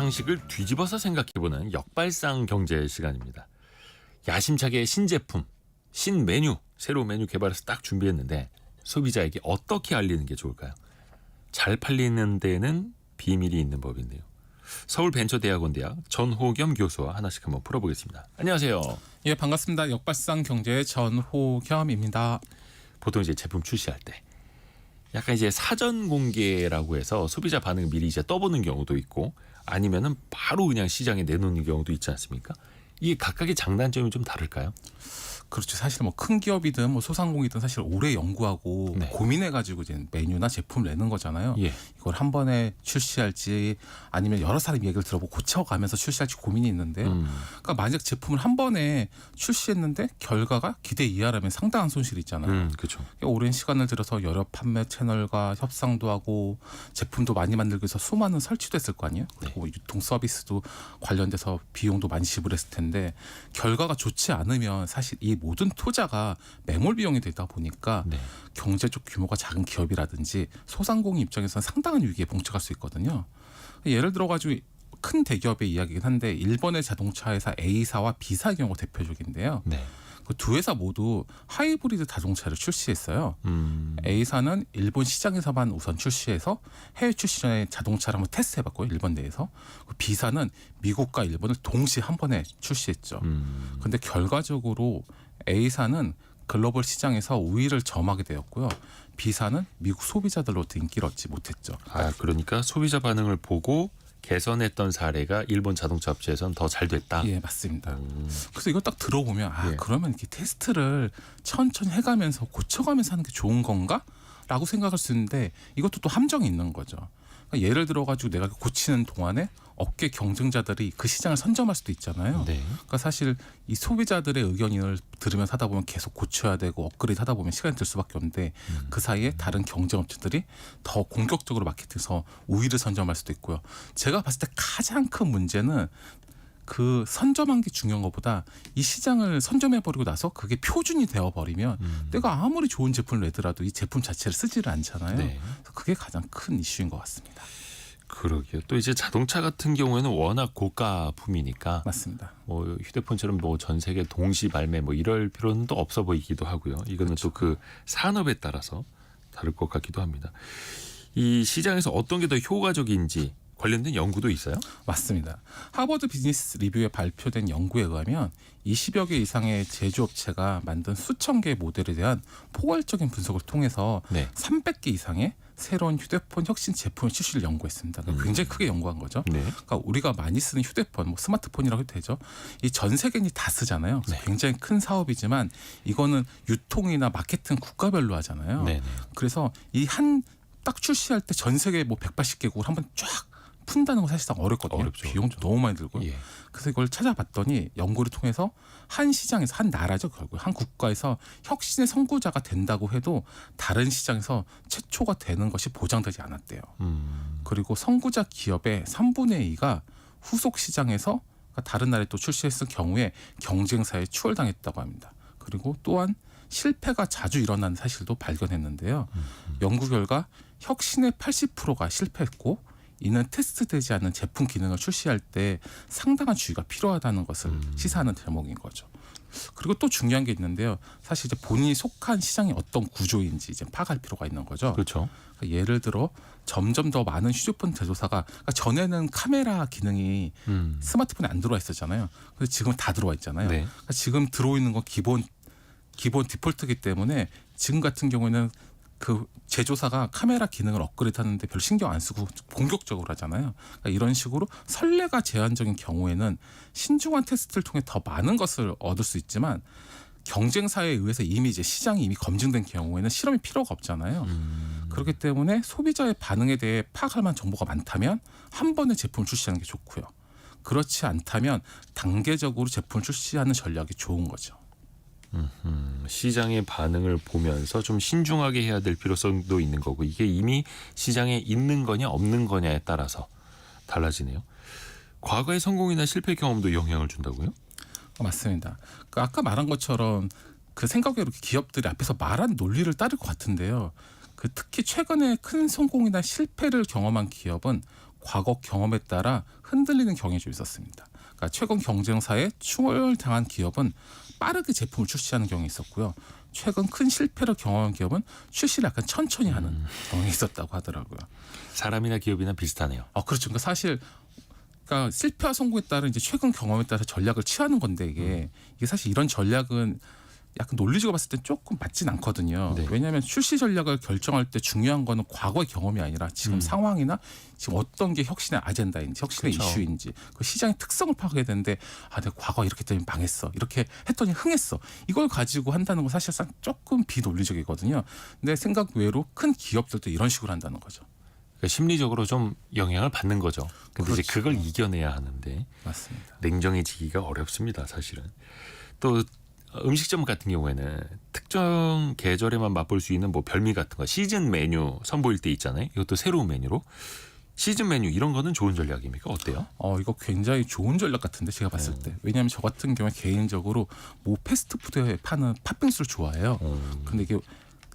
상식을 뒤집어서 생각해보는 역발상 경제 시간입니다. 야심차게 신제품, 신메뉴, 새로운 메뉴 개발해서 딱 준비했는데 소비자에게 어떻게 알리는 게 좋을까요? 잘 팔리는 데는 비밀이 있는 법인데요. 서울벤처대학원대학 전호겸 교수와 하나씩 한번 풀어보겠습니다. 안녕하세요. 예, 반갑습니다. 역발상 경제의 전호겸입니다. 보통 이제 제품 출시할 때 약간 이제 사전 공개라고 해서 소비자 반응을 미리 이제 떠보는 경우도 있고 아니면은 바로 그냥 시장에 내놓는 경우도 있지 않습니까? 이게 각각의 장단점이 좀 다를까요? 그렇죠. 사실 뭐 큰 기업이든 뭐 소상공이든 사실 오래 연구하고 네. 고민해가지고 이제 메뉴나 제품을 내는 거잖아요. 예. 이걸 한 번에 출시할지 아니면 여러 사람 얘기를 들어보고 고쳐가면서 출시할지 고민이 있는데요. 그러니까 만약 제품을 한 번에 출시했는데 결과가 기대 이하라면 상당한 손실이 있잖아요. 그렇죠. 오랜 시간을 들여서 여러 판매 채널과 협상도 하고 제품도 많이 만들기 위해서 수많은 설치도 했을 거 아니에요. 그리고 유통 서비스도 관련돼서 비용도 많이 지불했을 텐데 결과가 좋지 않으면 사실 이 모든 투자가 매몰 비용이 되다 보니까 네. 경제적 규모가 작은 기업이라든지 소상공인 입장에서는 상당한 위기에 봉착할 수 있거든요. 예를 들어가지고 큰 대기업의 이야기긴 한데 일본의 자동차 회사 A사와 B사의 경우가 대표적인데요. 네. 그 두 회사 모두 하이브리드 자동차를 출시했어요. A사는 일본 시장에서만 우선 출시해서 해외 출시 전에 자동차를 한번 테스트해봤고요. 일본 내에서. B사는 미국과 일본을 동시에 한 번에 출시했죠. 근데 결과적으로 A사는 글로벌 시장에서 우위를 점하게 되었고요. B사는 미국 소비자들로부터 인기를 얻지 못했죠. 아, 그러니까 소비자 반응을 보고 개선했던 사례가 일본 자동차 업체에서는 더 잘 됐다. 예, 맞습니다. 그래서 이거 딱 들어보면 예. 그러면 이렇게 테스트를 천천히 해가면서 고쳐가면서 하는 게 좋은 건가? 라고 생각할 수 있는데 이것도 또 함정이 있는 거죠. 그러니까 예를 들어가지고 내가 고치는 동안에 업계 경쟁자들이 그 시장을 선점할 수도 있잖아요. 네. 그러니까 사실 이 소비자들의 의견을 들으면서 하다 보면 계속 고쳐야 되고 업그레이드 하다 보면 시간이 들 수밖에 없는데 그 사이에 다른 경쟁업체들이 더 공격적으로 마케팅해서 우위를 선점할 수도 있고요. 제가 봤을 때 가장 큰 문제는 그 선점한 게 중요한 것보다 이 시장을 선점해버리고 나서 그게 표준이 되어버리면 내가 아무리 좋은 제품을 내더라도 이 제품 자체를 쓰지를 않잖아요. 네. 그래서 그게 가장 큰 이슈인 것 같습니다. 그러게요. 또 이제 자동차 같은 경우에는 워낙 고가품이니까 맞습니다. 뭐 휴대폰처럼 뭐 전 세계 동시 발매 뭐 이럴 필요는 또 없어 보이기도 하고요. 이거는 또 그 산업에 따라서 다를 것 같기도 합니다. 이 시장에서 어떤 게 더 효과적인지 관련된 연구도 있어요? 맞습니다. 하버드 비즈니스 리뷰에 발표된 연구에 의하면 20여 개 이상의 제조업체가 만든 수천 개의 모델에 대한 포괄적인 분석을 통해서 네. 300개 이상의 새로운 휴대폰 혁신 제품의 출시를 연구했습니다. 그러니까 굉장히 크게 연구한 거죠. 네. 그러니까 우리가 많이 쓰는 휴대폰, 뭐 스마트폰이라고 해도 되죠. 이 전 세계인이 다 쓰잖아요. 그래서 네. 굉장히 큰 사업이지만 이거는 유통이나 마케팅 국가별로 하잖아요. 네. 그래서 이 한 딱 출시할 때 전 세계 뭐 180개국을 한번 쫙 푼다는 건 사실상 어렵거든요. 어렵죠. 비용도 너무 많이 들고요. 예. 그래서 이걸 찾아봤더니 연구를 통해서 한 시장에서 한 나라죠. 결국 한 국가에서 혁신의 선구자가 된다고 해도 다른 시장에서 최초가 되는 것이 보장되지 않았대요. 그리고 선구자 기업의 3분의 2가 후속 시장에서 다른 나라에 또 출시했을 경우에 경쟁사에 추월당했다고 합니다. 그리고 또한 실패가 자주 일어나는 사실도 발견했는데요. 연구 결과 혁신의 80%가 실패했고 이는 테스트되지 않은 제품 기능을 출시할 때 상당한 주의가 필요하다는 것을 시사하는 대목인 거죠. 그리고 또 중요한 게 있는데요. 사실 이제 본인이 속한 시장이 어떤 구조인지 이제 파악할 필요가 있는 거죠. 그렇죠. 그러니까 예를 들어 점점 더 많은 휴대폰 제조사가 그러니까 전에는 카메라 기능이 스마트폰에 안 들어와 있었잖아요. 근데 지금 다 들어와 있잖아요. 네. 그러니까 지금 들어있는 건 기본 디폴트이기 때문에 지금 같은 경우에는 그 제조사가 카메라 기능을 업그레이드하는데 별 신경 안 쓰고 공격적으로 하잖아요. 그러니까 이런 식으로 선례가 제한적인 경우에는 신중한 테스트를 통해 더 많은 것을 얻을 수 있지만 경쟁사에 의해서 이미 이제 시장이 이미 검증된 경우에는 실험이 필요가 없잖아요. 그렇기 때문에 소비자의 반응에 대해 파악할 만한 정보가 많다면 한 번에 제품을 출시하는 게 좋고요. 그렇지 않다면 단계적으로 제품을 출시하는 전략이 좋은 거죠. 시장의 반응을 보면서 좀 신중하게 해야 될 필요성도 있는 거고 이게 이미 시장에 있는 거냐 없는 거냐에 따라서 달라지네요. 과거의 성공이나 실패 경험도 영향을 준다고요? 맞습니다. 그러니까 아까 말한 것처럼 그 생각외로 기업들이 앞에서 말한 논리를 따를 것 같은데요. 그 특히 최근에 큰 성공이나 실패를 경험한 기업은 과거 경험에 따라 흔들리는 경향이 좀 있었습니다. 그러니까 최근 경쟁사에 추월당한 기업은 빠르게 제품을 출시하는 경향이 있었고요. 최근 큰 실패를 경험한 기업은 출시를 약간 천천히 하는 경향이 있었다고 하더라고요. 사람이나 기업이나 비슷하네요. 그렇죠. 그러니까 사실 그러니까 실패와 성공에 따른 이제 최근 경험에 따라서 전략을 취하는 건데 이게 사실 이런 전략은 약간 논리적으로 봤을 때 조금 맞진 않거든요. 네. 왜냐하면 출시 전략을 결정할 때 중요한 거는 과거의 경험이 아니라 지금 상황이나 지금 어떤 게 혁신의 아젠다인지 혁신의 그렇죠. 이슈인지 그 시장의 특성을 파악해야 되는데 내가 과거 이렇게 했더니 망했어. 이렇게 했더니 흥했어. 이걸 가지고 한다는 건 사실상 조금 비논리적이거든요. 근데 생각 외로 큰 기업들도 이런 식으로 한다는 거죠. 그러니까 심리적으로 좀 영향을 받는 거죠. 근데 이제 그렇죠. 그걸 이겨내야 하는데 맞습니다. 냉정해지기가 어렵습니다. 사실은. 또 음식점 같은 경우에는 특정 계절에만 맛볼 수 있는 뭐 별미 같은 거 시즌 메뉴 선보일 때 있잖아요. 이것도 새로운 메뉴로 시즌 메뉴 이런 거는 좋은 전략입니까? 어때요? 이거 굉장히 좋은 전략 같은데 제가 봤을 때. 왜냐하면 저 같은 경우에 개인적으로 뭐 패스트푸드에 파는 팥빙수를 좋아해요. 근데 이게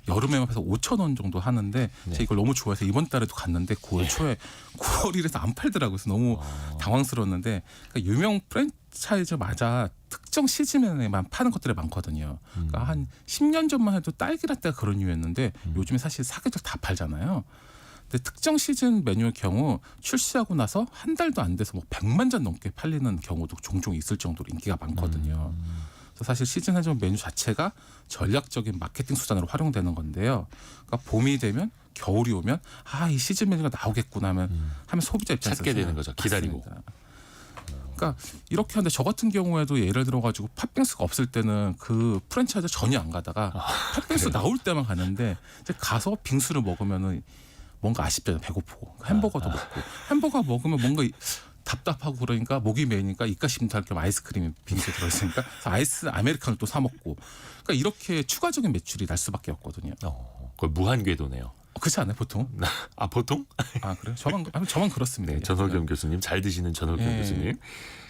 여름에만 파서 5,000원 정도 하는데 제가 이걸 너무 좋아해서 이번 달에도 갔는데 9월 초에 9월 1일에서 안 팔더라고요. 그래서 너무 당황스러웠는데 그러니까 유명 프랜차이즈마다 특정 시즌에만 파는 것들이 많거든요. 그러니까 한 10년 전만 해도 딸기라떼가 그런 이유였는데 요즘에 사실 사계절 다 팔잖아요. 근데 특정 시즌 메뉴의 경우 출시하고 나서 한 달도 안 돼서 뭐 100만 잔 넘게 팔리는 경우도 종종 있을 정도로 인기가 많거든요. 그래서 사실 시즌 한정 메뉴 자체가 전략적인 마케팅 수단으로 활용되는 건데요. 그러니까 봄이 되면 겨울이 오면 이 시즌 메뉴가 나오겠구나 하면 소비자 입장에서 찾게 되는 거죠. 기다리고. 맞습니다. 그러니까 이렇게 하는데 저 같은 경우에도 예를 들어가지고 팥빙수가 없을 때는 그 프랜차이즈 전혀 안 가다가 팥빙수 나올 때만 가는데 이제 가서 빙수를 먹으면은 뭔가 아쉽잖아요. 배고프고 햄버거도 먹고 햄버거 먹으면 뭔가 답답하고 그러니까 목이 메이니까 입가심탈 겸 아이스크림 빙수 들어있으니까 아이스 아메리카노 또 사 먹고 그러니까 이렇게 추가적인 매출이 날 수밖에 없거든요. 그걸 무한 궤도네요. 그렇지 않아요 보통? 보통? 그래요? 저만 그렇습니다. 네, 전호겸 교수님 잘 드시는 전호겸 교수님.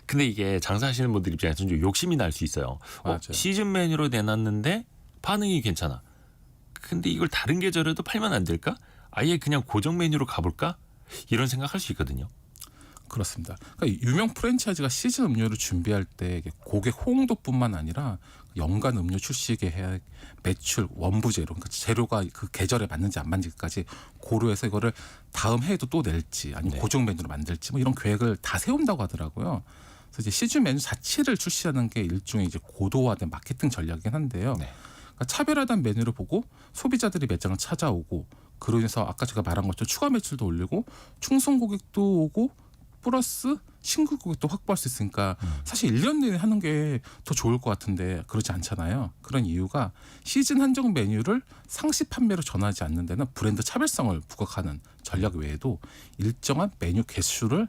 근데 이게 장사하시는 분들 입장에서는 좀 욕심이 날 수 있어요. 맞아요. 시즌 메뉴로 내놨는데 반응이 괜찮아. 근데 이걸 다른 계절에도 팔면 안 될까? 아예 그냥 고정 메뉴로 가볼까? 이런 생각할 수 있거든요. 그렇습니다. 그러니까 유명 프랜차이즈가 시즌 음료를 준비할 때 고객 호응도뿐만 아니라 연간 음료 출시 계획, 매출, 원부 재료, 그러니까 재료가 그 계절에 맞는지 안 맞는지까지 고려해서 이거를 다음 해에도 또 낼지 아니면 고정 메뉴로 만들지 뭐 이런 계획을 다 세운다고 하더라고요. 그래서 이제 시즌 메뉴 자체를 출시하는 게 일종의 이제 고도화된 마케팅 전략이긴 한데요. 그러니까 차별화된 메뉴를 보고 소비자들이 매장을 찾아오고 그로 인해서 아까 제가 말한 것처럼 추가 매출도 올리고 충성 고객도 오고 플러스 신규 고객도 확보할 수 있으니까 사실 1년 내내 하는 게 더 좋을 것 같은데 그렇지 않잖아요. 그런 이유가 시즌 한정 메뉴를 상시 판매로 전하지 않는 데는 브랜드 차별성을 부각하는 전략 외에도 일정한 메뉴 개수를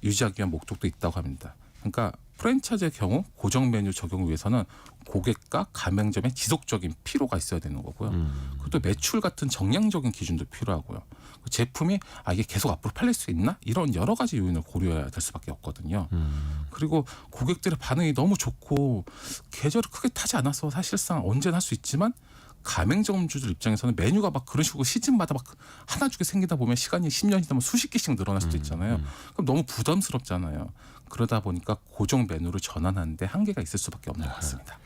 유지하기 위한 목적도 있다고 합니다. 그러니까 프랜차이즈의 경우 고정 메뉴 적용을 위해서는 고객과 가맹점의 지속적인 피로가 있어야 되는 거고요. 그리고 또 매출 같은 정량적인 기준도 필요하고요. 제품이 이게 계속 앞으로 팔릴 수 있나? 이런 여러 가지 요인을 고려해야 될 수밖에 없거든요. 그리고 고객들의 반응이 너무 좋고 계절을 크게 타지 않아서 사실상 언제나 할 수 있지만 가맹점주들 입장에서는 메뉴가 막 그런 식으로 시즌마다 막 하나 두개 생기다 보면 시간이 10년이 되면 수십 개씩 늘어날 수도 있잖아요. 그럼 너무 부담스럽잖아요. 그러다 보니까 고정 메뉴를 전환하는데 한계가 있을 수밖에 없는 것 같습니다.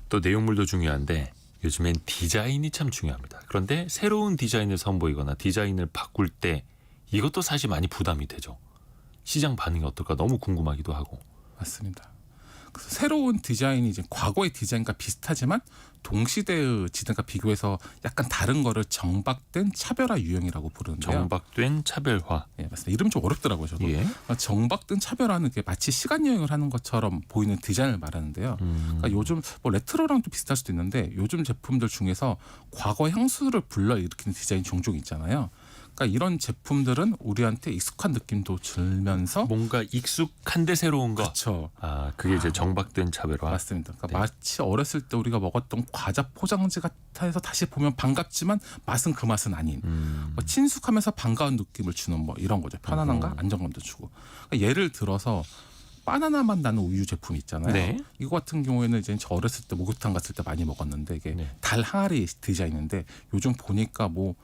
또 내용물도 중요한데 요즘엔 디자인이 참 중요합니다. 그런데 새로운 디자인을 선보이거나 디자인을 바꿀 때 이것도 사실 많이 부담이 되죠. 시장 반응이 어떨까 너무 궁금하기도 하고. 맞습니다. 그래서 새로운 디자인이 이제 과거의 디자인과 비슷하지만 동시대의 디자인과 비교해서 약간 다른 거를 정박된 차별화 유형이라고 부르는데요. 정박된 차별화. 예, 맞습니다. 이름 좀 어렵더라고요. 저도. 정박된 차별화는 마치 시간 여행을 하는 것처럼 보이는 디자인을 말하는데요. 그러니까 요즘 뭐 레트로랑 또 비슷할 수도 있는데 요즘 제품들 중에서 과거 향수를 불러일으키는 디자인 종종 있잖아요. 그러니까 이런 제품들은 우리한테 익숙한 느낌도 들면서 뭔가 익숙한데 새로운 거. 그렇죠. 그게 이제 정박된 차별화. 맞습니다. 그러니까 마치 어렸을 때 우리가 먹었던 과자 포장지 같아 해서 다시 보면 반갑지만 맛은 그 맛은 아닌 뭐 친숙하면서 반가운 느낌을 주는 뭐 이런 거죠. 편안함과 안정감도 주고. 그러니까 예를 들어서 바나나 맛 나는 우유 제품 있잖아요. 이거 같은 경우에는 이제 저 어렸을 때 목욕탕 갔을 때 많이 먹었는데 이게 달 항아리 디자인인데 요즘 보니까 뭐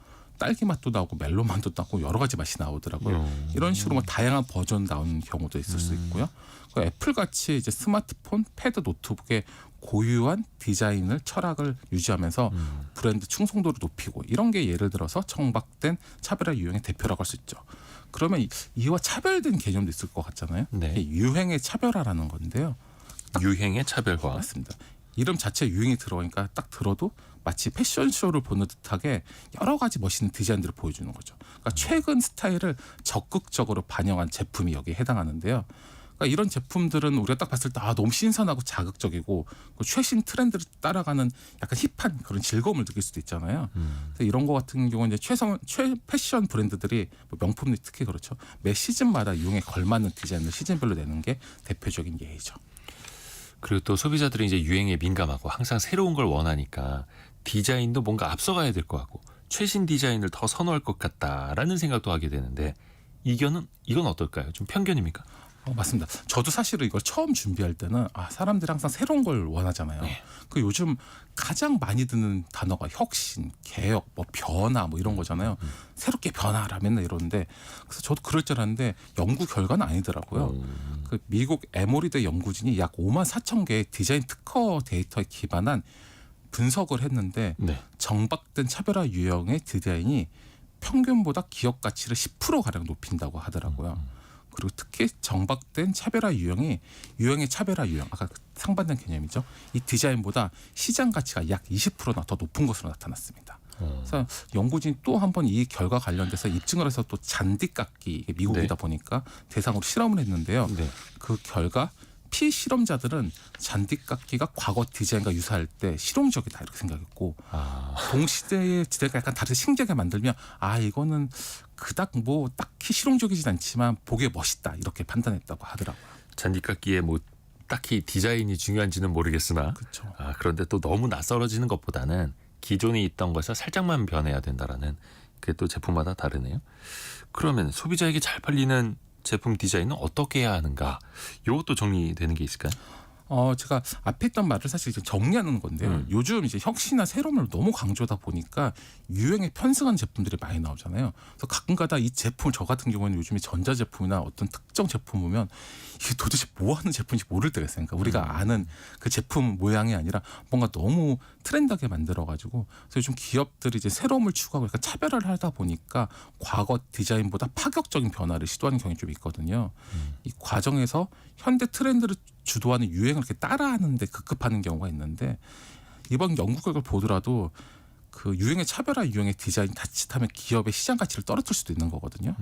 딸기 맛도 나오고 멜론 맛도 나오고 여러 가지 맛이 나오더라고요. 이런 식으로 뭐 다양한 버전 나오는 경우도 있을 수 있고요. 애플 같이 이제 스마트폰, 패드, 노트북의 고유한 디자인을 철학을 유지하면서 브랜드 충성도를 높이고 이런 게 예를 들어서 청박된 차별화 유행의 대표라고 할 수 있죠. 그러면 이와 차별된 개념도 있을 것 같잖아요. 네. 이게 유행의 차별화라는 건데요. 유행의 차별화. 맞습니다. 이름 자체에 유행이 들어가니까 딱 들어도 마치 패션쇼를 보는 듯하게 여러 가지 멋있는 디자인들을 보여주는 거죠. 그러니까 최근 스타일을 적극적으로 반영한 제품이 여기에 해당하는데요. 그러니까 이런 제품들은 우리가 딱 봤을 때 너무 신선하고 자극적이고 그 최신 트렌드를 따라가는 약간 힙한 그런 즐거움을 느낄 수도 있잖아요. 그래서 이런 거 같은 경우는 이제 패션 브랜드들이 뭐 명품이 특히 그렇죠. 매 시즌마다 유행에 걸맞는 디자인을 시즌별로 내는 게 대표적인 예이죠. 그리고 또 소비자들이 이제 유행에 민감하고 항상 새로운 걸 원하니까 디자인도 뭔가 앞서가야 될 것 같고 최신 디자인을 더 선호할 것 같다라는 생각도 하게 되는데 이건 어떨까요? 좀 편견입니까? 맞습니다. 저도 사실은 이걸 처음 준비할 때는 사람들이 항상 새로운 걸 원하잖아요. 네. 그 요즘 가장 많이 듣는 단어가 혁신, 개혁, 뭐 변화 뭐 이런 거잖아요. 새롭게 변화라 맨날 이러는데 그래서 저도 그럴 줄 알았는데 연구 결과는 아니더라고요. 그 미국 에모리대 연구진이 약 5만 4천 개의 디자인 특허 데이터에 기반한 분석을 했는데 네. 정박된 차별화 유형의 디자인이 평균보다 기업 가치를 10%가량 높인다고 하더라고요. 그리고 특히 정박된 차별화 유형의 차별화 유형 아까 상반된 개념이죠. 이 디자인보다 시장 가치가 약 20%나 더 높은 것으로 나타났습니다. 그래서 연구진이 또 한 번 이 결과 관련돼서 입증을 해서 또 잔디깎기 이게 미국이다 보니까 대상으로 실험을 했는데요. 네. 그 결과 피실험자들은 잔디깎기가 과거 디자인과 유사할 때 실용적이다 이렇게 생각했고 동시대의 디자인과 약간 다르게 신기하게 만들면 이거는 그닥 뭐 딱히 실용적이진 않지만 보기에 멋있다 이렇게 판단했다고 하더라고요. 잔디깎기에 뭐 딱히 디자인이 중요한지는 모르겠으나 그렇죠. 그런데 또 너무 낯설어지는 것보다는 기존에 있던 것에서 살짝만 변해야 된다라는 그게 또 제품마다 다르네요. 그러면 소비자에게 잘 팔리는 제품 디자인은 어떻게 해야 하는가? 이것도 정리되는 게 있을까요? 제가 앞에 했던 말을 사실 이제 정리하는 건데요. 요즘 이제 혁신이나 새로움을 너무 강조하다 보니까 유행에 편승한 제품들이 많이 나오잖아요. 그래서 가끔가다 이 제품 저 같은 경우는 요즘에 전자제품이나 어떤 특정 제품 보면 이게 도대체 뭐 하는 제품인지 모를 때가 있어요. 그러니까 우리가 아는 그 제품 모양이 아니라 뭔가 너무 트렌드하게 만들어가지고 그래서 요즘 기업들이 이제 새로움을 추구하고 약간 차별화를 하다 보니까 과거 디자인보다 파격적인 변화를 시도하는 경향이 좀 있거든요. 이 과정에서 현대 트렌드를 주도하는 유행을 이렇게 따라하는데 급급하는 경우가 있는데 이번 연구 결과를 보더라도 그 유행의 차별화 유행의 디자인 자칫하면 기업의 시장 가치를 떨어뜨릴 수도 있는 거거든요.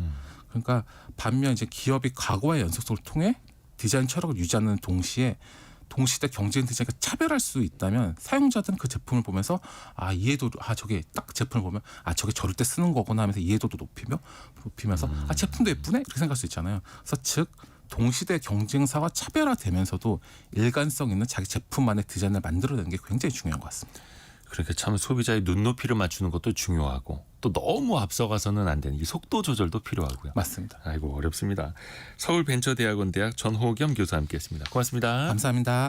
그러니까 반면 이제 기업이 과거의 연속성을 통해 디자인 철학을 유지하는 동시에 동시대 경쟁 디자인과 차별할 수 있다면 사용자들은 그 제품을 보면서 이해도 저게 딱 제품을 보면 저게 저럴 때 쓰는 거구나 하면서 이해도도 높이면서 제품도 예쁘네 이렇게 생각할 수 있잖아요. 그래서 즉 동시대 경쟁사와 차별화되면서도 일관성 있는 자기 제품만의 디자인을 만들어내는 게 굉장히 중요한 것 같습니다. 그러니까 참 소비자의 눈높이를 맞추는 것도 중요하고 또 너무 앞서가서는 안 되는 이 속도 조절도 필요하고요. 맞습니다. 아이고 어렵습니다. 서울벤처대학원 대학 전호겸 교수와 함께했습니다. 고맙습니다. 감사합니다.